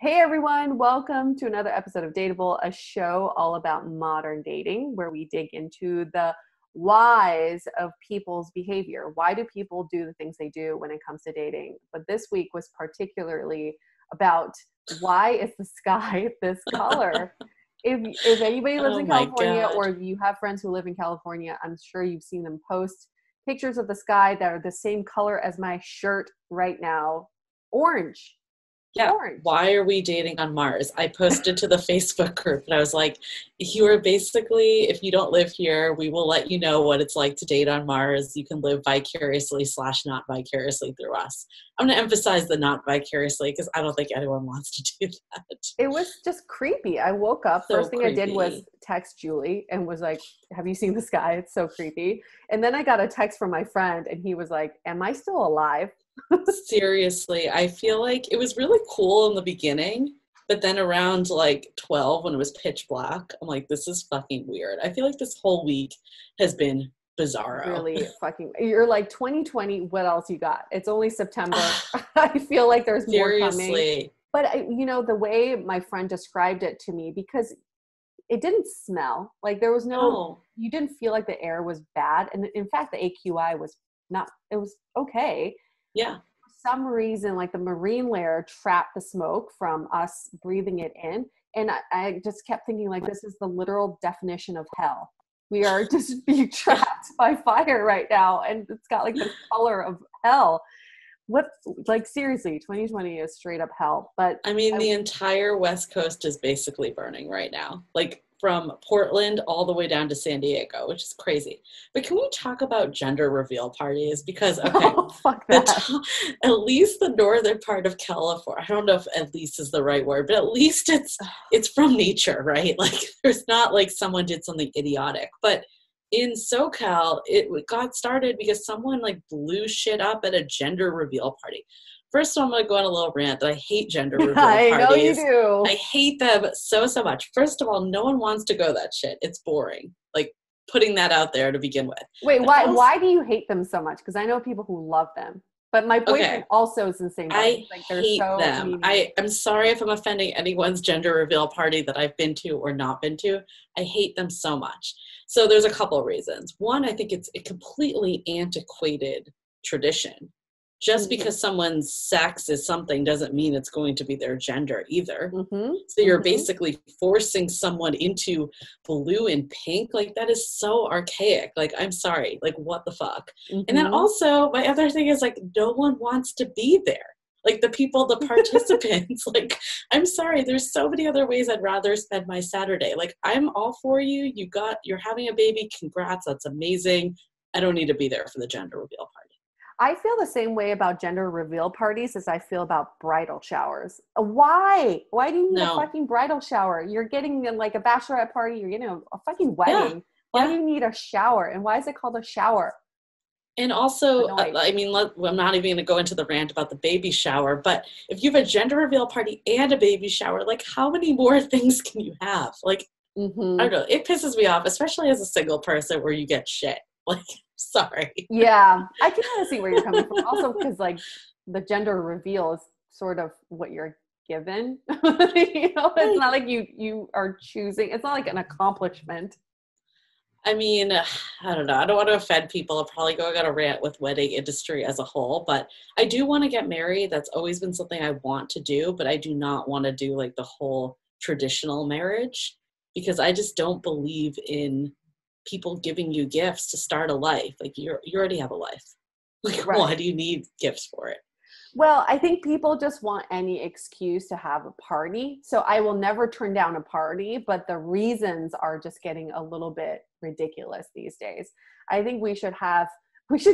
Hey everyone, welcome to another episode of Dateable, a show all about modern dating where we dig into the whys of people's behavior. Why do people do the things they do when it comes to dating? But this week was particularly about why is the sky this color? If anybody lives Oh in my California God. or you have friends who live in California, I'm sure you've seen them post pictures of the sky that are the same color as my shirt right now. Orange. Yeah. Orange. Why are we dating on Mars? I posted to the Facebook group and I was like, you are basically, if you don't live here, we will let you know what it's like to date on Mars. You can live vicariously / not vicariously through us. I'm going to emphasize the not vicariously because I don't think anyone wants to do that. It was just creepy. I woke up, So first thing I did was creepy. text Julie and was like, have you seen the sky? It's so creepy. And then I got a text from my friend and he was like, am I still alive? Seriously, I feel like it was really cool in the beginning, but then around like 12 when it was pitch black, I'm like, this is fucking weird. I feel like this whole week has been bizarro. Really fucking, you're like 2020, what else you got? It's only September. I feel like there's more coming. Seriously. But the way my friend described it to me, because it didn't smell like there was No. you didn't feel like the air was bad. And in fact, the AQI was not, it was okay. Yeah. Some reason, like the marine layer trapped the smoke from us breathing it in. And I just kept thinking, like, this is the literal definition of hell. We are just being trapped by fire right now. And it's got like the color of hell. What, like, seriously, 2020 is straight up hell. But I mean, the entire West Coast is basically burning right now. Like from Portland all the way down to San Diego, which is crazy. But can we talk about gender reveal parties? Because, okay, oh, fuck that. at least the northern part of California, I don't know if at least is the right word, but at least it's from nature, right? Like there's not like someone did something idiotic. But in SoCal, it got started because someone like blew shit up at a gender reveal party. First of all, I'm going to go on a little rant that I hate gender reveal I know you parties. do. I hate them so much. First of all, no one wants to go that shit. It's boring. Like putting that out there to begin with. Wait, But also, why do you hate them so much? Because I know people who love them. But my boyfriend okay, also is the same boat. I Like they're hate so them. mean. I'm sorry if I'm offending anyone's gender reveal party that I've been to or not been to. I hate them so much. So there's a couple of reasons. One, I think it's a completely antiquated tradition. Just Mm-hmm. because someone's sex is something doesn't mean it's going to be their gender either. Mm-hmm. So you're Mm-hmm. basically forcing someone into blue and pink. Like that is so archaic. Like, I'm sorry. Like, what the fuck? And then Mm-hmm. also, my other thing is like, no one wants to be there. Like the people, the participants, like, I'm sorry, there's so many other ways I'd rather spend my Saturday. Like, I'm all for you. You're having a baby. Congrats. That's amazing. I don't need to be there for the gender reveal party. I feel the same way about gender reveal parties as I feel about bridal showers. Why? Why do you need a No. fucking bridal shower? You're getting like a bachelorette party. You're getting a fucking Yeah. wedding. Why do Yeah. you need a shower? And why is it called a shower? And also, Annoyed. I mean, I'm not even going to go into the rant about the baby shower, but if you have a gender reveal party and a baby shower, like how many more things can you have? Like, I Mm-hmm. don't know. It pisses me off, especially as a single person where you get shit. Like, sorry. Yeah, I can kind of see where you're coming from. Also, because like the gender reveal is sort of what you're given. It's Right. not like you are choosing. It's not like an accomplishment. I mean, I don't know. I don't want to offend people. I'm probably going on a rant with wedding industry as a whole, but I do want to get married. That's always been something I want to do, but I do not want to do like the whole traditional marriage because I just don't believe in people giving you gifts to start a life. Like you already have a life. Like why Right. do you need gifts for it? Well, I think people just want any excuse to have a party. So I will never turn down a party, but the reasons are just getting a little bit ridiculous these days. I think we should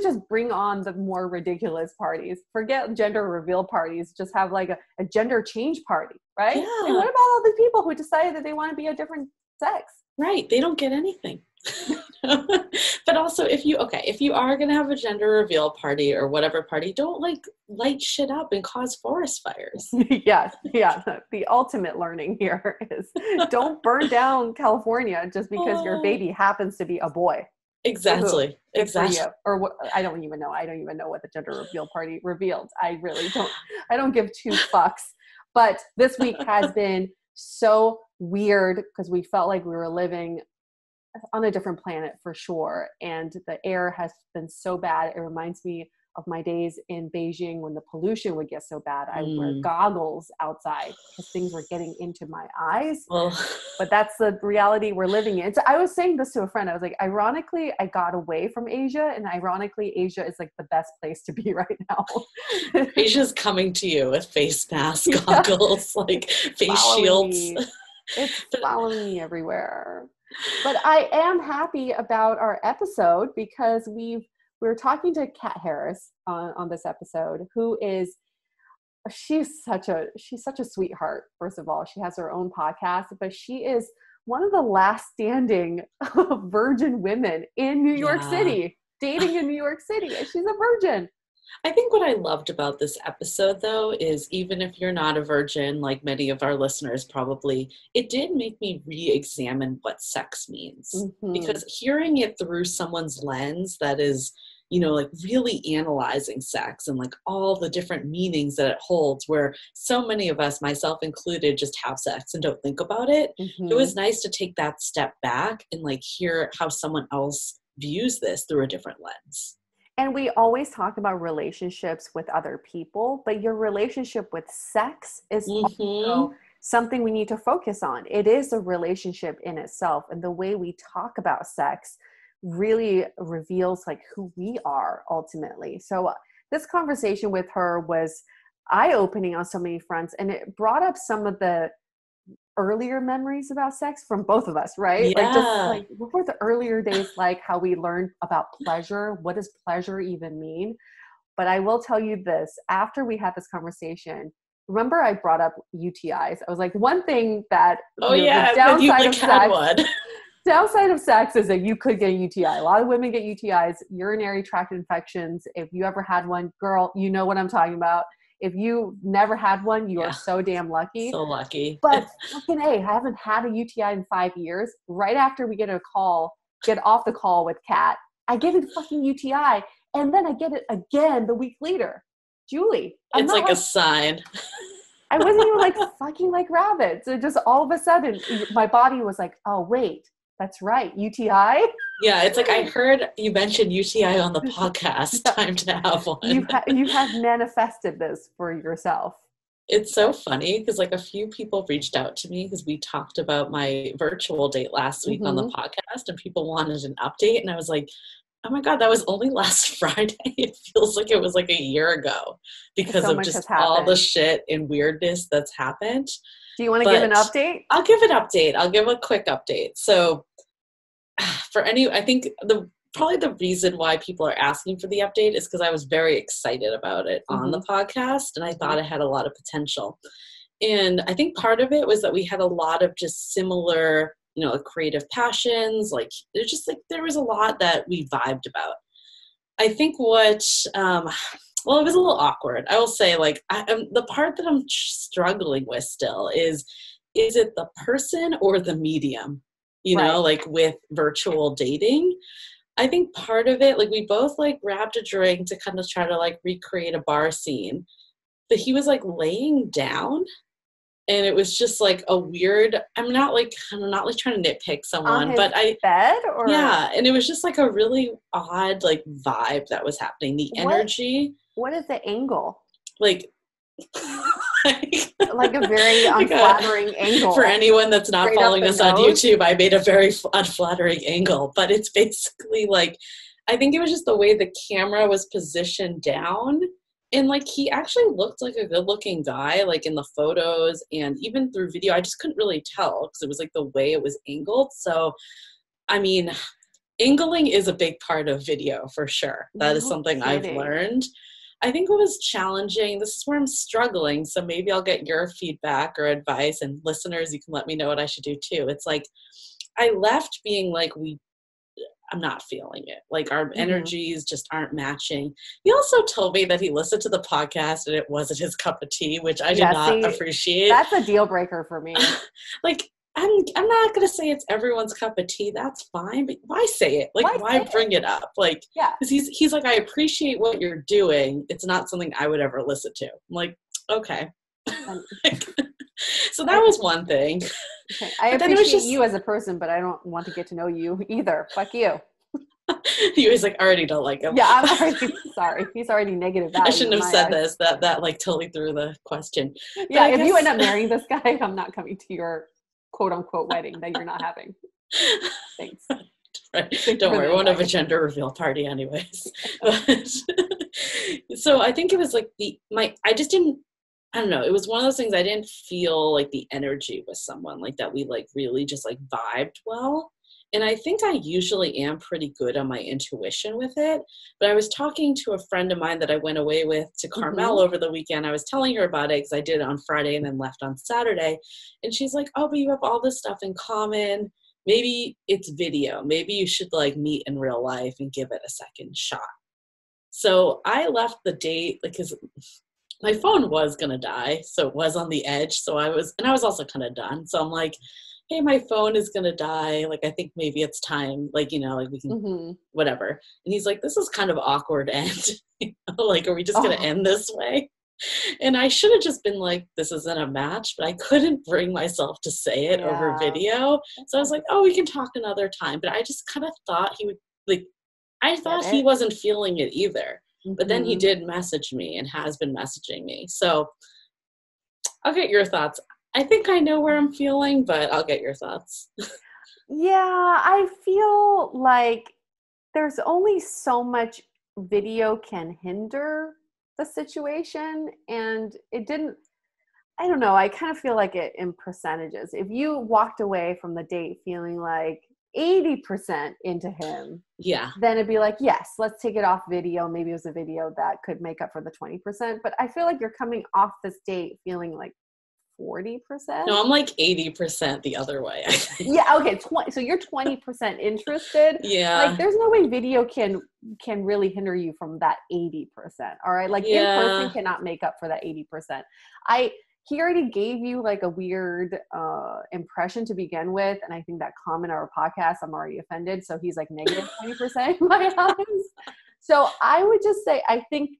just bring on the more ridiculous parties. Forget gender reveal parties. Just have like a gender change party, right? And what Yeah, about all the people who decided that they want to be a different sex? right. They don't get anything. But also if you are going to have a gender reveal party or whatever party, don't like light shit up and cause forest fires. Yes, yeah. The ultimate learning here is don't burn down California just because your Oh, baby happens to be a boy. Woohoo. exactly. Good for Exactly. you. Or what, I don't even know. I don't even know what the gender reveal party revealed. I really don't. I don't give two fucks. But this week has been so weird because we felt like we were living on a different planet for sure. And the air has been so bad. It reminds me of my days in Beijing when the pollution would get so bad. I would wear goggles outside because things were getting into my eyes. Well, but that's the reality we're living in. So I was saying this to a friend. I was like, ironically, I got away from Asia, and ironically, Asia is like the best place to be right now. Asia's coming to you with face masks, goggles, like face shields. It's following me everywhere. But I am happy about our episode because we were talking to Kat Harris on this episode, who is she's such a sweetheart. First of all, she has her own podcast, but she is one of the last standing virgin women in New York City, dating in New York City, and she's a virgin. I think what I loved about this episode, though, is even if you're not a virgin, like many of our listeners probably, it did make me re-examine what sex means. Because hearing it through someone's lens that is, you know, like really analyzing sex and like all the different meanings that it holds, where so many of us, myself included, just have sex and don't think about it. It was nice to take that step back and like hear how someone else views this through a different lens. And we always talk about relationships with other people, but your relationship with sex is also something we need to focus on. It is a relationship in itself. And the way we talk about sex really reveals like who we are ultimately. So this conversation with her was eye-opening on so many fronts, and it brought up some of the earlier memories about sex from both of us, right? Yeah. Like just like what were the earlier days like, how we learned about pleasure, what does pleasure even mean? But I will tell you this, after we had this conversation, remember I brought up UTIs. I was like, one thing that the downside of sex, downside of sex is that you could get a UTI. A lot of women get UTIs, urinary tract infections. If you ever had one, girl, you know what I'm talking about. If you never had one, you are so damn lucky. So lucky. But fucking A, I haven't had a UTI in 5 years. Right after we get off the call with Kat, I get a fucking UTI, and then I get it again the week later. Julie. It's like a sign. I wasn't even like fucking like rabbits. It just all of a sudden, my body was like, oh, wait. That's right. UTI? Yeah, it's like I heard you mention UTI on the podcast. Time to have one. You have manifested this for yourself. It's so funny because like a few people reached out to me because we talked about my virtual date last week on the podcast, and people wanted an update. And I was like, oh my God, that was only last Friday. It feels like it was like a year ago because of just all the shit and weirdness that's happened. Do you want to give an update? I'll give an update. I'll give a quick update. So I think probably the reason why people are asking for the update is because I was very excited about it on the podcast, and I thought it had a lot of potential. And I think part of it was that we had a lot of just similar, you know, creative passions. Like there's just like, there was a lot that we vibed about. I think well, it was a little awkward. I will say, like, the part that I'm struggling with still is it the person or the medium, you know, like with virtual dating? I think part of it, like we both like grabbed a drink to kind of try to like recreate a bar scene, but he was like laying down, and it was just like a weird, I'm not trying to nitpick someone, but bed or? Yeah. And it was just like a really odd like vibe that was happening. The energy. What is the angle? Like like a very unflattering angle. For anyone that's not following us on YouTube, I made a very unflattering angle, but it's basically like, I think it was just the way the camera was positioned down. And like, he actually looked like a good looking guy, like in the photos and even through video. I just couldn't really tell because it was like the way it was angled. So, I mean, angling is a big part of video for sure. That is something I've learned. I think what was challenging, this is where I'm struggling, so maybe I'll get your feedback or advice, and listeners, you can let me know what I should do too. It's like, I left being like, I'm not feeling it. Like our energies just aren't matching. He also told me that he listened to the podcast and it wasn't his cup of tea, which I did not appreciate. That's a deal breaker for me. Like, I'm not going to say it's everyone's cup of tea. That's fine. But why say it? Like, why bring it up? Like, because he's like, I appreciate what you're doing. It's not something I would ever listen to. I'm like, okay. And, So that was one thing. okay. I But then it was appreciate just, you as a person, but I don't want to get to know you either. Fuck you. he was like, I already don't like him. Yeah, I'm already sorry. He's already negative I value shouldn't in have my said eyes. this. That like totally threw the question. But Yeah, I if you end guess up marrying this guy, I'm not coming to your quote unquote wedding that you're not having. Thanks. right. Thank you Don't for worry, the we won't have a invite. gender reveal party anyways. But, so I think it was like I just didn't, I don't know. It was one of those things I didn't feel like the energy with someone like that. We like really just like vibed well. And I think I usually am pretty good on my intuition with it. But I was talking to a friend of mine that I went away with to Carmel Mm-hmm. over the weekend. I was telling her about it because I did it on Friday and then left on Saturday. And she's like, oh, but you have all this stuff in common. Maybe it's video. Maybe you should like meet in real life and give it a second shot. So I left the date because my phone was gonna die, so it was on the edge. So I was also kind of done. So I'm like, hey, my phone is gonna die. Like I think maybe it's time. Like like we can Mm-hmm. whatever. And he's like, this is kind of awkward end. Like, are we just gonna Oh, end this way? And I should have just been like, this isn't a match, but I couldn't bring myself to say it over yeah. video. That's So I was hard to like, oh, we can talk another time. But I just kind of thought he would like. I get thought he it. wasn't feeling it either. But then he Mm-hmm. did message me and has been messaging me. So I'll get your thoughts. I think I know where I'm feeling, but I'll get your thoughts. Yeah, I feel like there's only so much video can hinder the situation. And it didn't, I don't know, I kind of feel like it in percentages. If you walked away from the date feeling like 80% into him, Yeah. then it'd be like, yes, let's take it off video. Maybe it was a video that could make up for the 20%. But I feel like you're coming off this date feeling like 40%. No, I'm like 80% the other way, I think. Yeah, okay, 20. So you're 20% interested. Like, Yeah. there's no way video can really hinder you from that 80%. All right, like in person Yeah. cannot make up for that 80%. I He already gave you like a weird impression to begin with, and I think that comment on our podcast, I'm already offended. So he's like negative 20% in my eyes. So I would just say I think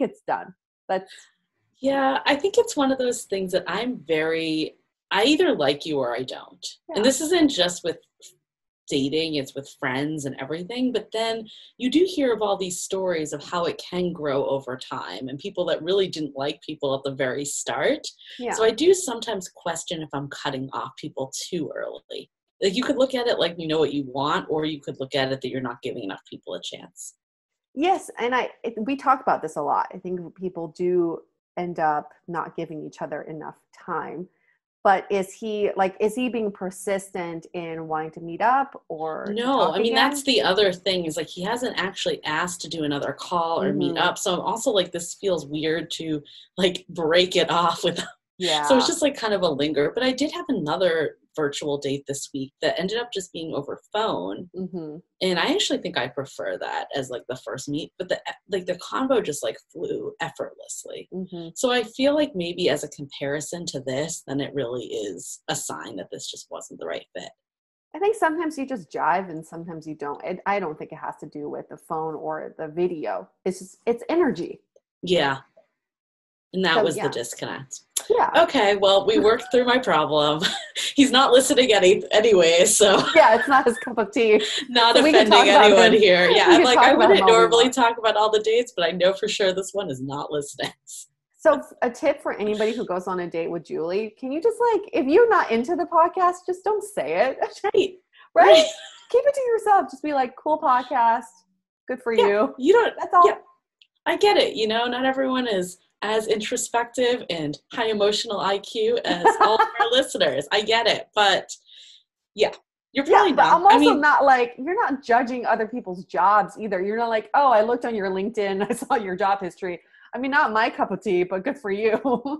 it's done. That's Yeah, I think it's one of those things that I either like you or I don't. And yeah. this isn't just with dating, it's with friends and everything. But then you do hear of all these stories of how it can grow over time and people that really didn't like people at the very start. So Yeah. I do sometimes question if I'm cutting off people too early. Like you could look at it like you know what you want, or you could look at it that you're not giving enough people a chance. Yes, and we talk about this a lot. I think people do end up not giving each other enough time. But is he being persistent in wanting to meet up or to No, talk I mean, that's again? the other thing is like he hasn't actually asked to do another call or meet Mm-hmm. up. So I'm also like, this feels weird to like break it off with. So it's Yeah. just like kind of a linger. But I did have another virtual date this week that ended up just being over phone. Mm-hmm. And I actually think I prefer that as like the first meet, but the convo just like flew effortlessly. Mm-hmm. So I feel like maybe as a comparison to this, then it really is a sign that this just wasn't the right fit. I think sometimes you just jive and sometimes you don't. I don't think it has to do with the phone or the video. It's energy. Yeah. And that So was the yeah. disconnect. Yeah. Okay, well, we worked through my problem. He's not listening anyway, so Yeah, it's not his cup of tea. not So we can offending talk about anyone him. here. We Yeah, I'm can like, talk I about him wouldn't all we normally want. talk about all the dates, but I know for sure this one is not listening. So a tip for anybody who goes on a date with Julie, can you just like, if you're not into the podcast, just don't say it. Right. Right? Right. Keep it to yourself. Just be like, cool podcast. Good for Yeah. you. You don't, That's all. yeah, I get it. Not everyone is as introspective and high emotional IQ as all of our listeners. I get it. But yeah, you're Yeah, probably but not. I'm I also mean, not like, you're not judging other people's jobs either. You're not like, oh, I looked on your LinkedIn. I saw your job history. I mean, not my cup of tea, but good for you.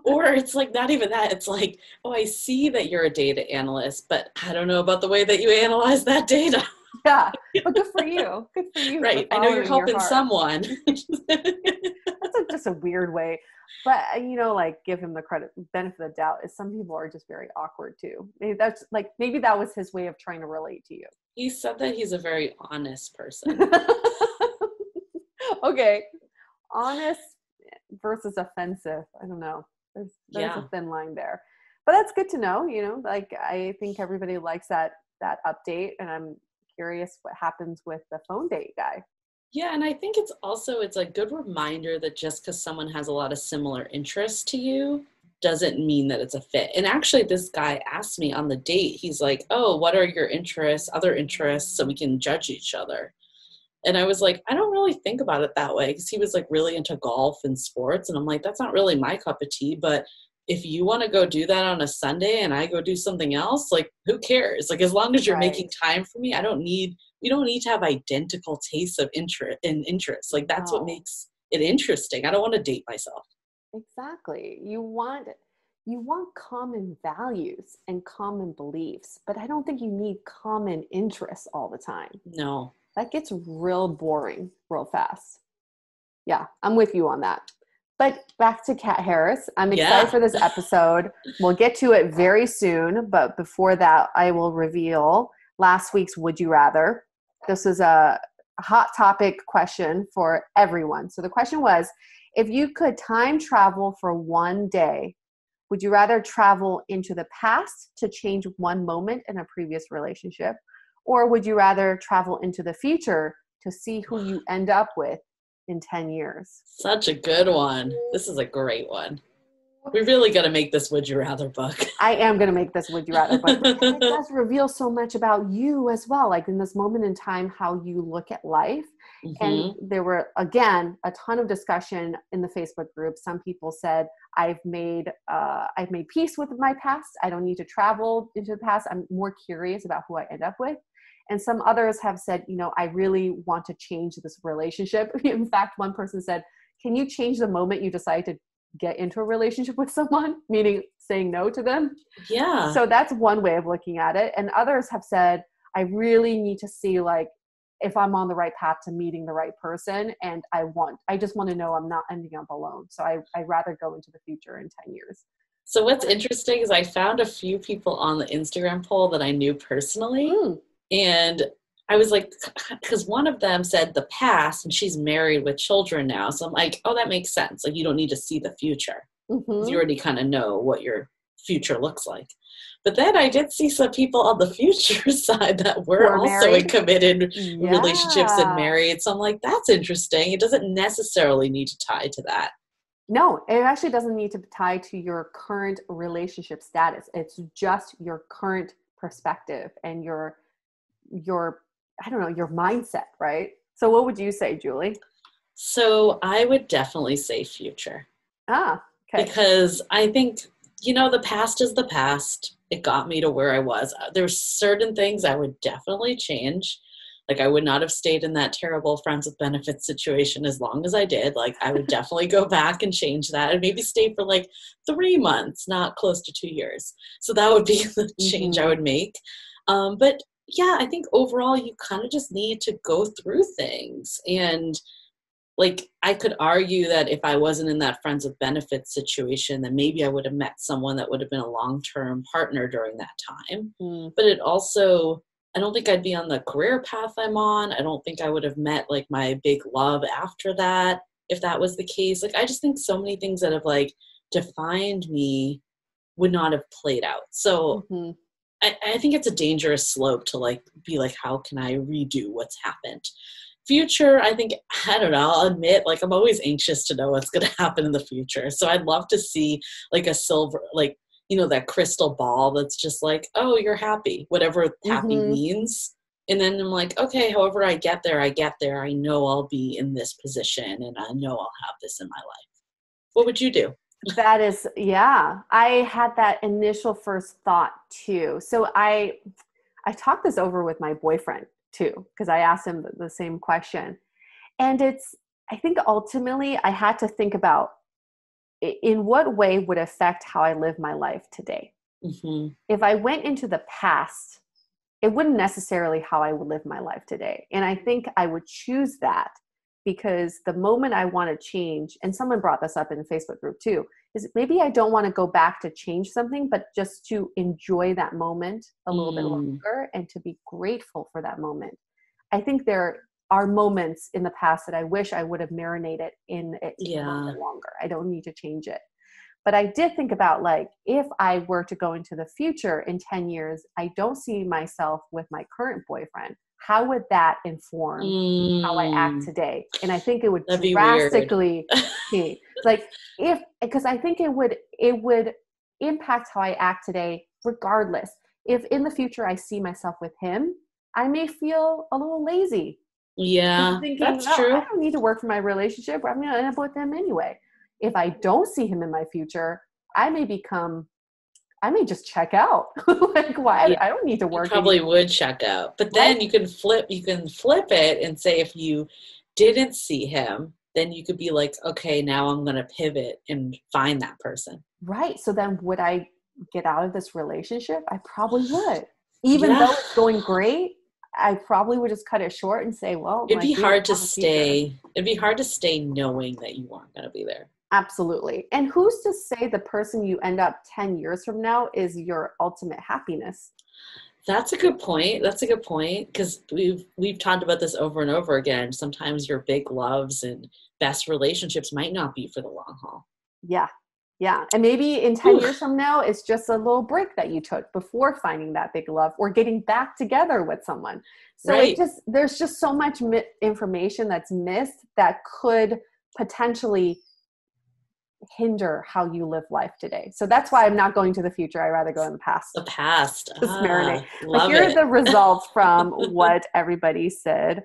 or it's like not even that. It's like, oh, I see that you're a data analyst, but I don't know about the way that you analyze that data. Yeah, but good for you. Good for you for Right. I know you're following your helping heart. someone. That's just a weird way. But like give him the benefit of the doubt is some people are just very awkward too. Maybe that was his way of trying to relate to you. He said that he's a very honest person. Okay. Honest versus offensive. I don't know. There's a Yeah. thin line there. But that's good to know, you know, like I think everybody likes that update, and I'm curious what happens with the phone date guy. Yeah, and I think it's a good reminder that just because someone has a lot of similar interests to you doesn't mean that it's a fit. And actually, this guy asked me on the date, he's like, "Oh, what are your interests, other interests, so we can judge each other?" And I was like, I don't really think about it that way, because he was like really into golf and sports. And I'm like, that's not really my cup of tea. But if you want to go do that on a Sunday and I go do something else, like, who cares? Like, as long as you're Right. making time for me, we don't need to have identical tastes of interest. Like, that's what No. makes it interesting. I don't want to date myself. Exactly. You want common values and common beliefs, but I don't think you need common interests all the time. No. That gets real boring real fast. Yeah, I'm with you on that. But back to Kat Harris. I'm excited Yeah. for this episode. We'll get to it very soon, but before that, I will reveal last week's Would You Rather. This is a hot topic question for everyone. So the question was, if you could time travel for one day, would you rather travel into the past to change one moment in a previous relationship? Or would you rather travel into the future to see who you end up with in 10 years? Such a good one. This is a great one. We really got to make this Would You Rather book. I am going to make this Would You Rather book. And it does reveal so much about you as well, like in this moment in time, how you look at life. And Hmm. there were, again, a ton of discussion in the Facebook group. Some people said, I've made peace with my past. I don't need to travel into the past. I'm more curious about who I end up with. And some others have said, you know, I really want to change this relationship. In fact, one person said, can you change the moment you decide to get into a relationship with someone, meaning saying no to them? Yeah. So that's one way of looking at it. And others have said, I really need to see like if I'm on the right path to meeting the right person. And I just want to know I'm not ending up alone. So I'd rather go into the future in 10 years. So what's interesting is I found a few people on the Instagram poll that I knew personally. Mm. And I was like, because one of them said the past, and she's married with children now. So I'm like, oh, that makes sense. Like, you don't need to see the future, because you Mm-hmm. already kind of know what your future looks like. But then I did see some people on the future side that were We're also in married. committed relationships and Yeah. married. So I'm like, that's interesting. It doesn't necessarily need to tie to that. No, it actually doesn't need to tie to your current relationship status. It's just your current perspective and your I don't know, your mindset, right? So what would you say, Julie? So I would definitely say future. Ah, okay. Because I think, the past is the past. It got me to where I was. There's certain things I would definitely change. Like, I would not have stayed in that terrible friends with benefits situation as long as I did. Like, I would definitely go back and change that and maybe stay for like 3 months, not close to 2 years. So that would be the change I Mm-hmm. would make. But yeah, I think overall you kind of just need to go through things. And like, I could argue that if I wasn't in that friends with benefits situation, then maybe I would have met someone that would have been a long-term partner during that time. Mm. But it also, I don't think I'd be on the career path I'm on. I don't think I would have met like my big love after that, if that was the case. Like, I just think so many things that have like defined me would not have played out. So Mm-hmm. I think it's a dangerous slope to like be like, how can I redo what's happened? Future, I think, I don't know, I'll admit, like, I'm always anxious to know what's going to happen in the future. So I'd love to see like a silver, like, that crystal ball that's just like, oh, you're happy, whatever happy Mm-hmm. means. And then I'm like, okay, however I get there, I get there. I know I'll be in this position and I know I'll have this in my life. What would you do? That is, yeah. I had that initial first thought too. So I talked this over with my boyfriend too, because I asked him the same question. And I think ultimately I had to think about in what way would affect how I live my life today. Hmm. If I went into the past, it wouldn't necessarily how I would live my life today. And I think I would choose that because the moment I want to change, and someone brought this up in the Facebook group too, is maybe I don't want to go back to change something, but just to enjoy that moment a little bit Mm, longer and to be grateful for that moment. I think there are moments in the past that I wish I would have marinated in it a little yeah. bit longer. I don't need to change it. But I did think about, like, if I were to go into the future in 10 years, I don't see myself with my current boyfriend. How would that inform how I act today? And I think it would That'd be drastically change. Like, because I think it would impact how I act today regardless. If in the future I see myself with him, I may feel a little lazy. Yeah, Thinking, that's true. I don't need to work for my relationship. I'm going to end up with him anyway. If I don't see him in my future, I may just check out. Like, why? Yeah, I don't need to work. you probably would check out. But then Right? you can flip it and say, if you didn't see him, then you could be like, okay, now I'm going to pivot and find that person. Right. So then would I get out of this relationship? I probably would. Even Yeah. though it's going great, I probably would just cut it short and say, well, It'd be hard to have a future. stay. It'd be hard to stay knowing that you weren't going to be there. Absolutely. And who's to say the person you end up 10 years from now is your ultimate happiness? That's a good point. That's a good point, because we've talked about this over and over again. Sometimes your big loves and best relationships might not be for the long haul. Yeah. Yeah. And maybe in 10 Ooh. years from now, it's just a little break that you took before finding that big love or getting back together with someone. So Right. there's just so much information that's missed that could potentially hinder how you live life today. So that's why I'm not going to the future. I'd rather go in the past. The past. Just marinate. But Love here are it. the results from what everybody said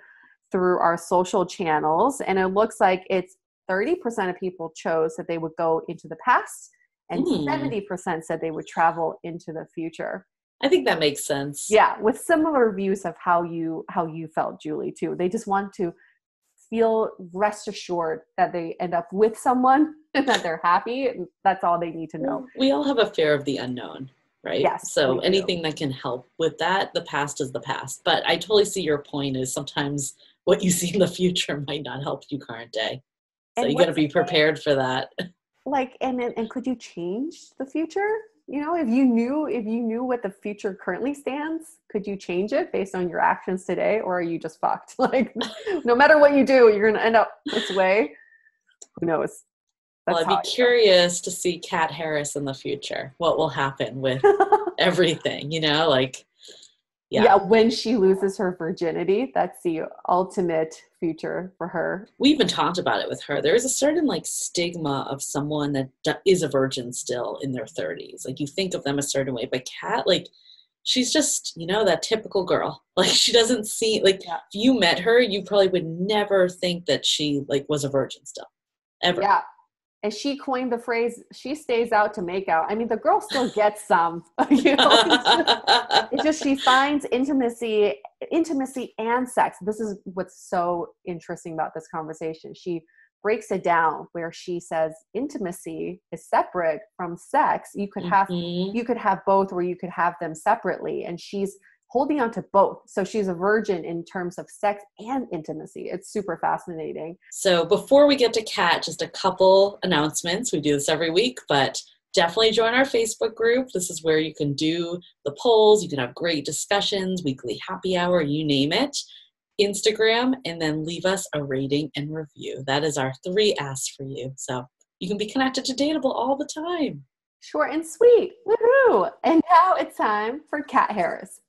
through our social channels. And it looks like it's 30% of people chose that they would go into the past, and 70% said they would travel into the future. I think that makes sense. Yeah, with similar views of how you felt, Julie, too. They just want to feel rest assured that they end up with someone and that they're happy. And that's all they need to know. We all have a fear of the unknown, right? Yes. So anything that can help with that, the past is the past. But I totally see your point, is sometimes what you see in the future might not help you current day. So And you got to be prepared for that. Like, and could you change the future? You know, if you knew what the future currently stands, could you change it based on your actions today, or are you just fucked? Like, no matter what you do, you're going to end up this way. Who knows? Well, I'd be curious to see Kat Harris in the future. What will happen with everything, like, yeah, when she loses her virginity, that's the ultimate future for her. We even talked about it with her. There is a certain stigma of someone that is a virgin still in their 30s. Like, you think of them a certain way, but Kat, she's just, that typical girl. Like, she doesn't see, if you met her, you probably would never think that she was a virgin still, ever. Yeah. And she coined the phrase, she stays out to make out. I mean, the girl still gets some, it's just she finds intimacy and sex. This is what's so interesting about this conversation. She breaks it down where she says intimacy is separate from sex. You could have both, or you could have them separately. And she's holding on to both. So she's a virgin in terms of sex and intimacy. It's super fascinating. So before we get to Kat, just a couple announcements. We do this every week, but definitely join our Facebook group. This is where you can do the polls. You can have great discussions, weekly happy hour, you name it. Instagram, and then leave us a rating and review. That is our 3 asks for you. So you can be connected to Dateable all the time. Short and sweet. Woohoo! And now it's time for Kat Harris.